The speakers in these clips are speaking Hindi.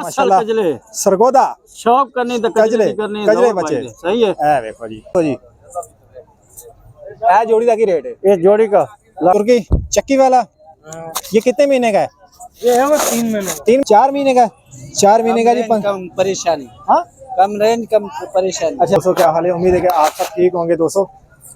माशाल्लाह कजले सरगोदा शौक करनी तो कजले करनी कजले बच्चे सही है। ए देखो जी तो जी ए जोड़ी का की रेट है इस जोड़ी का तुर्की चक्की वाला ये कितने महीने का है? ये है वो 3 महीने 4 महीने का 4 महीने का जी कम परेशानी हाँ कम रेंज कम परेशानी। अच्छा दोस्तों क्या हाल है, उम्मीद है कि आप सब ठीक होंगे। दोस्तों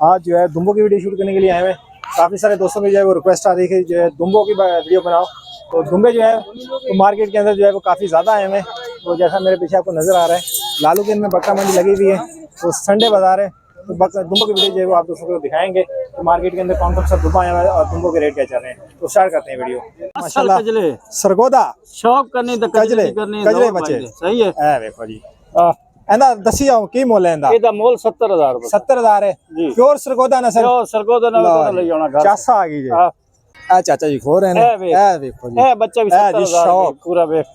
आज जो है दुम्बो की वीडियो शूट करने के लिए आए हुए हैं। काफ़ी सारे दोस्तों की जो है वो रिक्वेस्ट आ रही है जो है दुम्बो की वीडियो बनाओ। तो दुम्बे जो है तो मार्केट के अंदर जो है वो काफ़ी ज़्यादा आए हुए हैं। तो जैसा मेरे पीछे आपको नज़र आ रहा है लालू के में बकरा मंडी लगी हुई है, तो संडे बाजार है, तो दुम्बो की वीडियो जो है वो आप दोस्तों को दिखाएंगे तो मार्केट के अंदर कौन कौन सा दुम्बा आया हुआ है और दुम्बो के रेट क्या चल रहे हैं। तो स्टार्ट करते हैं वीडियो। माशाल्लाह कजले सरगोदा शौक करनी तो कजले करनी कजले बच्चे सही है। ए देखो जी एंदा दसी जाओ की मोल है एंदा ਇਹਦਾ ਮੁੱਲ 70000 ਰੁਪਏ 70000 है जी प्योर सरगोदा ना सर ਉਹ ਸਰਗੋਦਾ ਨਾਲ ਤਾਂ ਲਈ ਆਉਣਾ ਘਰ चासा आ गई जी हाँ। आ चाचा जी खो रहे हैं ए ए देखो जी ਇਹ ਬੱਚਾ ਵੀ ए जी 70000 शौक ਪੂਰਾ ਵੇਖ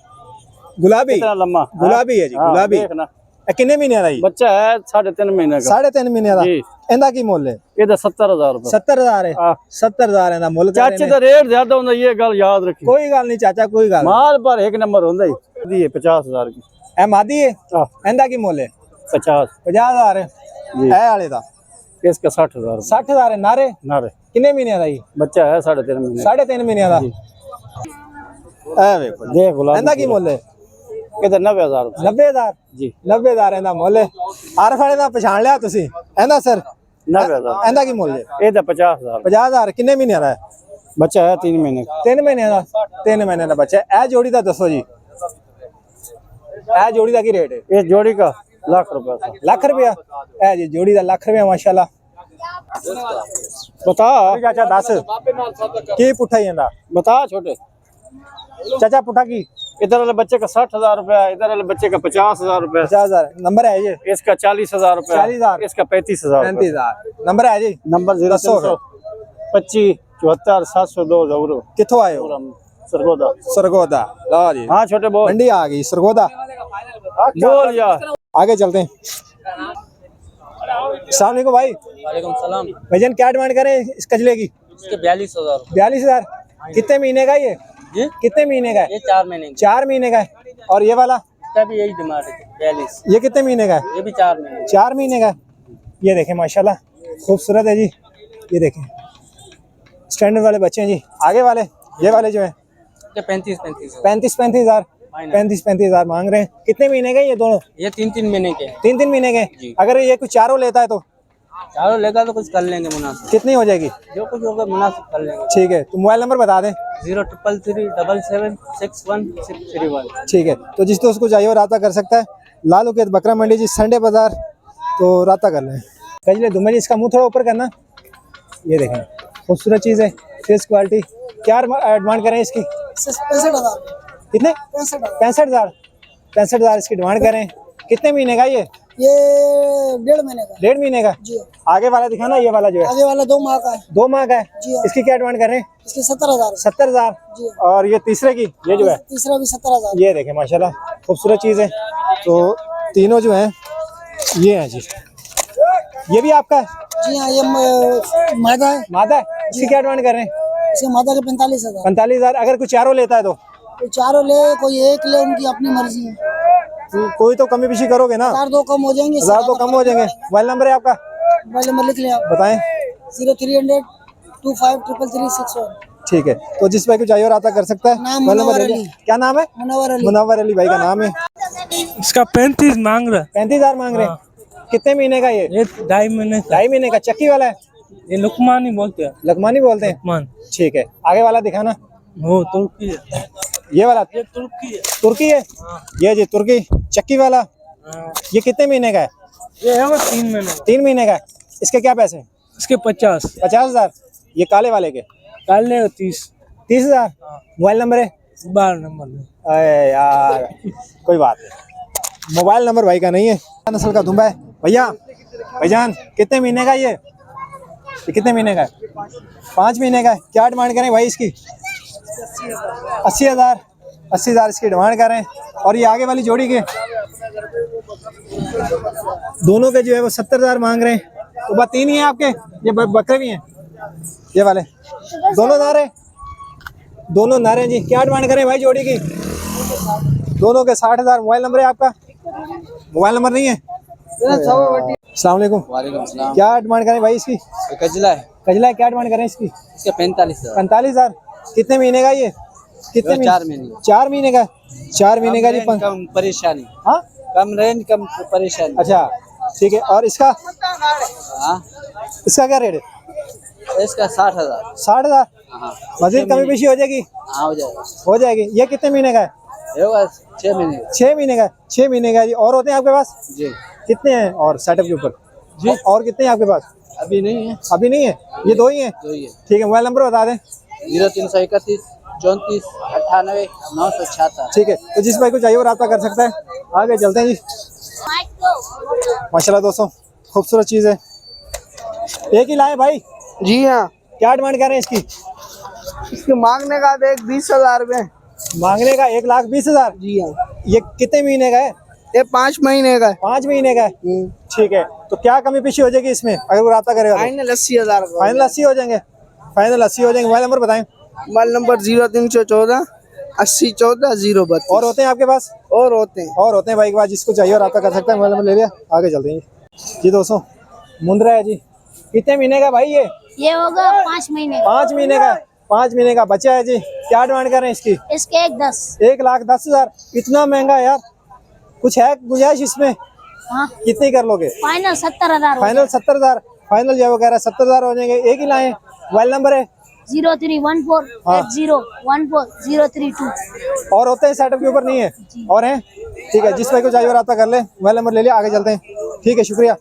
गुलाबी कितना लम्बा गुलाबी है जी हाँ, गुलाबी देख ना ए किन्ने महीने दा जी बच्चा है 3.5 महीने का 3.5 महीने दा जी एंदा की मोल है ਇਹਦਾ 70000 ਰੁਪਏ 70000 है हाँ। 70000 एंदा मोल कर ਚਾਚੇ ਦਾ ਰੇਟ ਜ਼ਿਆਦਾ ਹੁੰਦਾ ਇਹ ਗੱਲ ਯਾਦ ਰੱਖੀ। कोई गल नहीं चाचा कोई गल माल पर एक नंबर ਹੁੰਦਾ ਹੀ ਦੀ 50000 की ए मादी है हाँ एंदा की मोल है 50 50000 है जी ए वाले दा इसका 60000 60000 है नारे नारे किन्ने महीने दा जी बच्चा है 3.5 महीने 3.5 महीने दा ए देखो जी देख गुलाम एंदा की मोल है ਇਹਦਾ 90000 90000 जी 90000 ਇਹਦਾ ਮੁੱਲ ਹੈ। ਆਰ ਫਾੜੇ ਦਾ ਪਛਾਣ ਲਿਆ ਤੁਸੀਂ ਇਹਦਾ ਸਰ 90000 ਇਹਦਾ ਕੀ ਮੁੱਲ ਹੈ? ਇਹਦਾ 50000 50000 ਕਿੰਨੇ ਮਹੀਨਿਆਂ ਦਾ ਹੈ? ਬੱਚਾ ਹੈ 3 महीने का 3 ਮਹੀਨਿਆਂ ਦਾ 3 ਮਹੀਨਿਆਂ ਦਾ ਬੱਚਾ ਹੈ। ਇਹ ਜੋੜੀ ਦਾ ਦੱਸੋ ਜੀ ਇਹ ਜੋੜੀ ਦਾ ਕੀ ਰੇਟ ਹੈ? इस जोड़ी का लाख रुपए ਲੱਖ ਰੁਪਇਆ ਇਹ ਜੀ ਜੋੜੀ ਦਾ ਲੱਖ ਰੁਪਇਆ ਮਾਸ਼ਾਅੱਲਾ। बता ਚਾਚਾ ਦੱਸ ਕੀ ਪੁੱਠਾ ਹੀ ਇਹਦਾ बता छोटे ਚਾਚਾ ਪੁੱਠਾ ਕੀ इधर वाले बच्चे का 60000 रुपया इधर वाले बच्चे का 50000 रुपया 50000 नंबर है ये इसका 40000 रुपया 40,000 इसका 35000 35000 नंबर है जी नंबर दसो 25 74 702 जरूर कित्थों आए हो? सरगोदा सरगोदा लो जी हाँ छोटे बोल मंडी आ गई सरगोदा बोल यार आगे चलते हैं। अस्सलाम वालेकुम भाई। वालेकुम सलाम भाईजान क्या डिमांड करें इस कजले की? इसके 42000 42,000 कितने महीने का ये? जी कितने महीने का है? ये 4 महीने 4 महीने का है। और ये वाला इसका भी यही डिमांड है 42 ये कितने महीने का है? ये भी 4 महीने 4 महीने का है। ये देखें माशाल्लाह खूबसूरत है जी। ये देखें स्टैंडर्ड वाले बच्चे हैं जी। आगे वाले ये वाले जो है ये 35 35 हजार मांग रहे हैं। कितने महीने का ये दोनों? ये 3 महीने के 3 महीने के। जी। अगर ये कुछ चारों लेता है तो चारों लेगा तो कुछ कर लेंगे मुनासिब कितनी हो जाएगी? जो कुछ होगा मुनासिब कर लेंगे। ठीक है तो मोबाइल नंबर बता दें। 03377761631 ठीक है तो जिस दोस्त को चाहिए वो राब्ता कर सकता है। लालू के बकरा मंडी जी संडे बाजार, तो राब्ता कर लें। कजले दुम्बे जी इसका मुंह थोड़ा ऊपर करना। ये देखें खूबसूरत चीज़ है, फेस क्वालिटी। क्या डिमांड करें इसकी? 65,000 कितने? 65,000 65,000 इसकी डिमांड करें। कितने महीने का ये? ये 1.5 महीने का 1.5 महीने का। जी। आगे वाला दिखाना, ये वाला जो है आगे वाला 2 माह का है 2 माह का है। जी। इसकी क्या डिमांड कर रहे हैं? इसके 70,000 70,000। जी। और ये तीसरे की ये जो है तीसरा भी 70,000 ये देखें माशाल्लाह खूबसूरत चीज़ है। तो तीनों जो हैं ये हैं जी। ये भी आपका है? जी हाँ ये मादा है। मादा है। इसकी क्या डिमांड कर रहे हैं? इसके मादा के 45,000 45,000। अगर कुछ चारों लेता है तो कोई चारों ले कोई एक ले, उनकी अपनी मर्जी है। कोई तो कमी पेशी करोगे ना? 1,000 2 कम हो जाएंगे। 1000 तो कम हो जाएंगे। मोबाइल नंबर है आपका? मोबाइल नंबर लिख लें आप। बताएं। 0300 253361। ठीक है तो जिस भाई को चाहिए और आता कर सकता है। नाम मोबाइल नंबर मुनव्वर ले अली। लें। क्या नाम है? मुनव्वर अली। मुनव्वर अली भाई का नाम है। इसका 35 मांग रहा 35,000 मांग रहे हैं। कितने महीने का ये? ये 2.5 महीने का। 2.5 महीने का। चक्की वाला है? ये लुकमान ही बोलते हैं। लकमानी बोलते हैं। लुकमान ठीक है आगे वाला दिखाना। वो तुर्की है। ये वाला ये तुर्की है। तुर्की है। ये जी तुर्की चक्की वाला। ये कितने महीने का है? ये है वो 3 महीने का। 3 महीने का है। इसके क्या पैसे हैं? इसके 50 50,000। ये काले वाले के काल ले 30 30,000। मोबाइल नंबर है? 12 नंबर में। अरे यार कोई बात नहीं, मोबाइल नंबर भाई का नहीं है। नस्ल का दुम्बा है भैया। भाईजान कितने महीने का ये कितने महीने का है? 5 महीने का है। क्या डिमांड करें भाई इसकी? 80,000। 80,000 इसकी डिमांड करें। और ये आगे वाली जोड़ी के दोनों के जो है वो 70,000 मांग रहे हैं। तो बात 3 ही है आपके? ये बकरे भी हैं ये वाले? दोनों नारे? दोनों नारे जी। क्या डिमांड करें भाई जोड़ी की? दोनों के 60,000। मोबाइल नंबर है आपका? मोबाइल नंबर नहीं है? अस्सलाम वालेकुम। वालेकुम सलाम। क्या डिमांड करें भाई इसकी? कजला है, कजला है, क्या डिमांड करें इसकी? इसका 45,000। 45,000। कितने महीने का ये? कितने महीने? 4 महीने। 4 महीने का? 4 महीने का जी। कम परेशानी, हाँ कम रेंज कम परेशानी। अच्छा ठीक है। और इसका? हाँ, इसका क्या रेट है? इसका 60,000। 60,000। हाँ मजीद कमी पेशी हो जाएगी? हाँ, हो जाएगा। हो जाएगी। ये कितने महीने का है? ये होगा 6 महीने। 6 महीने का? 6 महीने का जी। और होते हैं आपके पास? जी, कितने हैं और सेटअप के ऊपर जी? और कितने हैं आपके पास? अभी नहीं है, अभी नहीं है, ये 2 ही हैं। दो ही है। ठीक है, मोबाइल नंबर बता दें। 0331 34 98 976। ठीक है, तो जिस भाई को चाहिए वो रब्ता कर सकता है। आगे चलते हैं जी। माशाल्लाह दोस्तों, खूबसूरत चीज़ है। एक ही लाए भाई? जी हाँ, क्या डिमांड कर रहे हैं इसकी? इसके मांगने का देख 20,000 रुपए। मांगने का 1,20,000। जी हाँ, ये कितने महीने का है? ये 5 महीने का है। 5 महीने का है। ठीक है, तो क्या कमी पेशी हो जाएगी इसमें अगर वो रब्ता करेगा? फाइनल 80,000 का। फाइनल 80 हो जाएंगे। फाइनल 80 हो जाएंगे। मोबाइल नंबर बताएं। Mobile number 0314 80 14 032। और होते हैं आपके पास? और होते हैं। और होते हैं भाई के पास, जिसको चाहिए रब्ता कर सकता है। मोबाइल नंबर ले लिया, आगे चलते हैं जी। दोस्तों, मुंद्रा है जी। कितने महीने का भाई ये होगा 5 महीने। 5 महीने का। 5 महीने का बच्चा है जी। क्या डिमांड कर रहे हैं इसकी? इसके 1,10,000। 1,10,000। इतना महंगा यार, कुछ है गुंजाइश इसमें? हाँ, कितनी कर लोगे? फाइनल 70,000। फाइनल 70,000। फाइनल जो वगैरह 70,000 हो जाएंगे। एक ही लाए। मोबाइल नंबर है? 0314 8014 032। और होते हैं सेटअप के ऊपर? नहीं है और हैं? ठीक है, जिस भाई को चाहिए वो रब्ता कर ले। मोबाइल नंबर ले लिया, आगे चलते हैं। ठीक है, शुक्रिया।